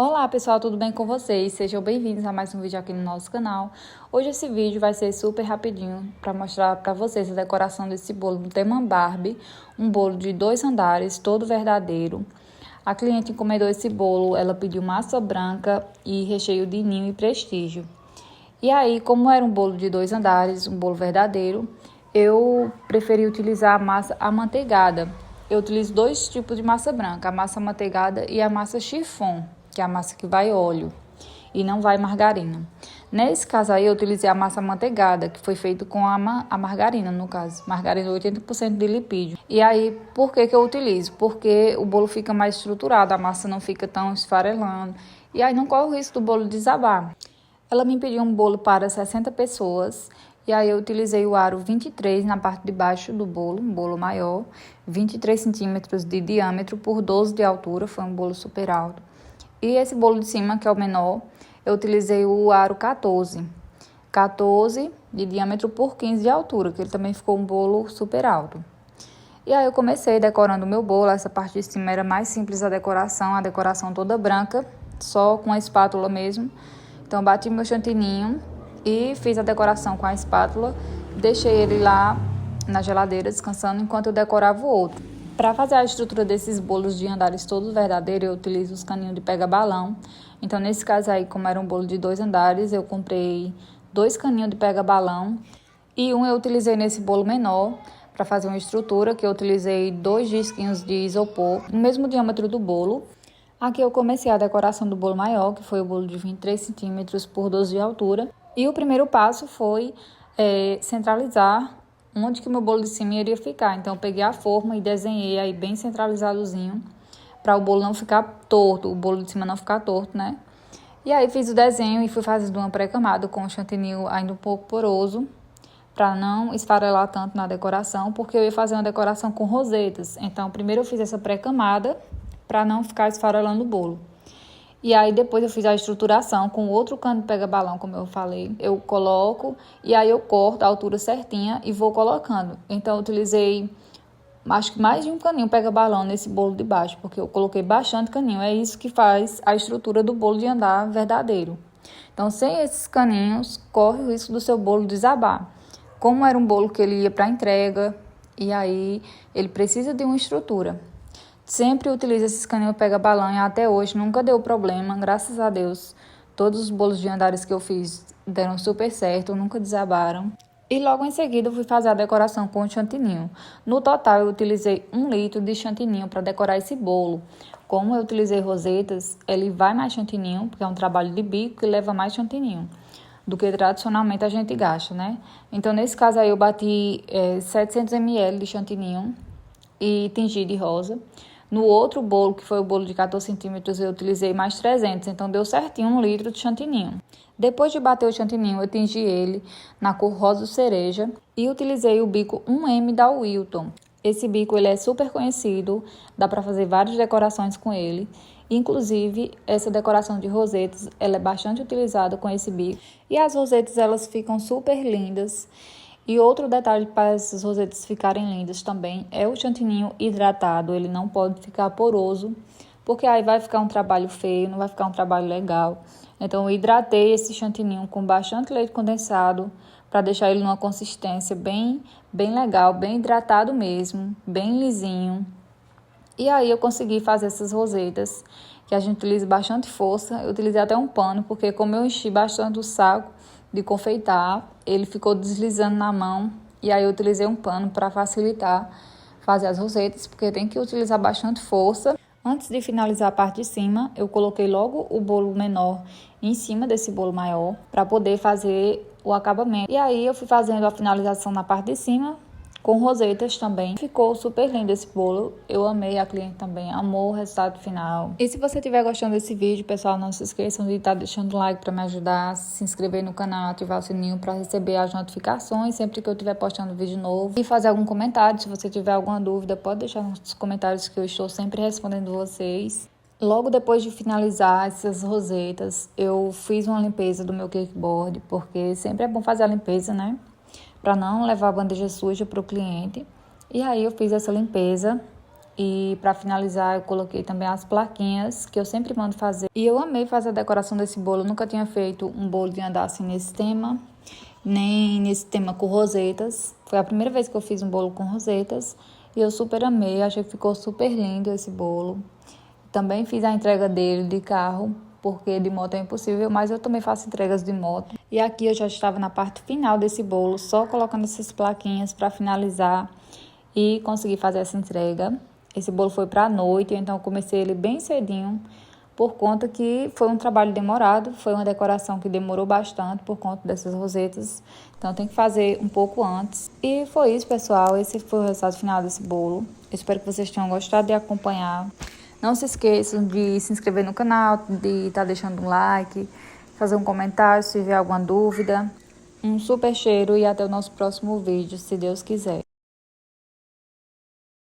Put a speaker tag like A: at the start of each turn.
A: Olá pessoal, tudo bem com vocês? Sejam bem-vindos a mais um vídeo aqui no nosso canal. Hoje esse vídeo vai ser super rapidinho para mostrar para vocês a decoração desse bolo do tema Barbie, um bolo de 2 andares, todo verdadeiro. A cliente encomendou esse bolo, ela pediu massa branca e recheio de ninho e prestígio. E aí, como era um bolo de 2 andares, um bolo verdadeiro, eu preferi utilizar a massa amanteigada. Eu utilizo 2 tipos de massa branca, a massa amanteigada e a massa chiffon, que é a massa que vai óleo e não vai margarina. Nesse caso aí, eu utilizei a massa amanteigada, que foi feito com a margarina, no caso. Margarina 80% de lipídio. E aí, por que eu utilizo? Porque o bolo fica mais estruturado, a massa não fica tão esfarelando. E aí, não corre o risco do bolo desabar. Ela me pediu um bolo para 60 pessoas. E aí, eu utilizei o aro 23 na parte de baixo do bolo, um bolo maior. 23 centímetros de diâmetro por 12 de altura, foi um bolo super alto. E esse bolo de cima, que é o menor, eu utilizei o aro 14 de diâmetro por 15 de altura, que ele também ficou um bolo super alto. E aí eu comecei decorando o meu bolo. Essa parte de cima era mais simples a decoração toda branca, só com a espátula mesmo. Então bati meu chantininho e fiz a decoração com a espátula, deixei ele lá na geladeira descansando enquanto eu decorava o outro. Para fazer a estrutura desses bolos de andares todos verdadeiros, eu utilizo os caninhos de pega-balão. Então, nesse caso aí, como era um bolo de 2 andares, eu comprei 2 caninhos de pega-balão. E eu utilizei nesse bolo menor, para fazer uma estrutura, que eu utilizei 2 disquinhos de isopor, no mesmo diâmetro do bolo. Aqui eu comecei a decoração do bolo maior, que foi o bolo de 23 centímetros por 12 de altura. E o primeiro passo foi centralizar onde que o meu bolo de cima iria ficar. Então, eu peguei a forma e desenhei aí bem centralizadozinho, para o bolo não ficar torto, o bolo de cima não ficar torto, né? E aí, fiz o desenho e fui fazendo uma pré-camada com o chantilly ainda um pouco poroso, para não esfarelar tanto na decoração, porque eu ia fazer uma decoração com rosetas. Então, primeiro eu fiz essa pré-camada, para não ficar esfarelando o bolo. E aí, depois eu fiz a estruturação com outro cano de pega-balão, como eu falei. Eu coloco e aí eu corto a altura certinha e vou colocando. Então, eu utilizei, acho que mais de um caninho pega-balão nesse bolo de baixo, porque eu coloquei bastante caninho. É isso que faz a estrutura do bolo de andar verdadeiro. Então, sem esses caninhos, corre o risco do seu bolo desabar. Como era um bolo que ele ia para entrega, e aí ele precisa de uma estrutura. Sempre utilizo esses caninhos pega-balão e até hoje nunca deu problema, graças a Deus. Todos os bolos de andares que eu fiz deram super certo, nunca desabaram. E logo em seguida eu fui fazer a decoração com o chantininho. No total eu utilizei 1 litro de chantininho para decorar esse bolo. Como eu utilizei rosetas, ele vai mais chantininho, porque é um trabalho de bico e leva mais chantininho do que tradicionalmente a gente gasta, né? Então nesse caso aí eu bati 700 ml de chantininho e tingi de rosa. No outro bolo, que foi o bolo de 14 centímetros, eu utilizei mais 300, então deu certinho 1 litro de chantininho. Depois de bater o chantininho, eu tingi ele na cor rosa cereja e utilizei o bico 1M da Wilton. Esse bico ele é super conhecido, dá para fazer várias decorações com ele. Inclusive, essa decoração de rosetas, ela é bastante utilizada com esse bico. E as rosetas, elas ficam super lindas. E outro detalhe para essas rosetas ficarem lindas também é o chantininho hidratado. Ele não pode ficar poroso, porque aí vai ficar um trabalho feio, não vai ficar um trabalho legal. Então, eu hidratei esse chantininho com bastante leite condensado, para deixar ele numa consistência bem legal, bem hidratado mesmo, bem lisinho. E aí eu consegui fazer essas rosetas, que a gente utiliza bastante força. Eu utilizei até um pano, porque como eu enchi bastante o saco de confeitar, ele ficou deslizando na mão, e aí eu utilizei um pano para facilitar fazer as rosetas, porque tem que utilizar bastante força. Antes de finalizar a parte de cima, eu coloquei logo o bolo menor em cima desse bolo maior, para poder fazer o acabamento. E aí eu fui fazendo a finalização na parte de cima, com rosetas também. Ficou super lindo esse bolo. Eu amei, a cliente também amou o resultado final. E se você estiver gostando desse vídeo, pessoal, não se esqueçam de estar deixando um like para me ajudar, se inscrever no canal, ativar o sininho para receber as notificações sempre que eu estiver postando vídeo novo. E fazer algum comentário. Se você tiver alguma dúvida, pode deixar nos comentários, que eu estou sempre respondendo vocês. Logo depois de finalizar essas rosetas, eu fiz uma limpeza do meu cakeboard, porque sempre é bom fazer a limpeza, né? Para não levar a bandeja suja para o cliente. E aí eu fiz essa limpeza E para finalizar, eu coloquei também as plaquinhas, que eu sempre mando fazer. E eu amei fazer a decoração desse bolo. Eu nunca tinha feito um bolo de andar assim nesse tema, nem nesse tema com rosetas. Foi a primeira vez que eu fiz um bolo com rosetas. E eu super amei, achei que ficou super lindo esse bolo. Também fiz a entrega dele de carro, porque de moto é impossível, mas eu também faço entregas de moto. E aqui eu já estava na parte final desse bolo, só colocando essas plaquinhas para finalizar e conseguir fazer essa entrega. Esse bolo foi para a noite, então eu comecei ele bem cedinho, por conta que foi um trabalho demorado, foi uma decoração que demorou bastante por conta dessas rosetas, então tem que fazer um pouco antes. E foi isso, pessoal, esse foi o resultado final desse bolo. Eu espero que vocês tenham gostado de acompanhar. Não se esqueçam de se inscrever no canal, de estar deixando um like, fazer um comentário se tiver alguma dúvida. Um super cheiro e até o nosso próximo vídeo, se Deus quiser.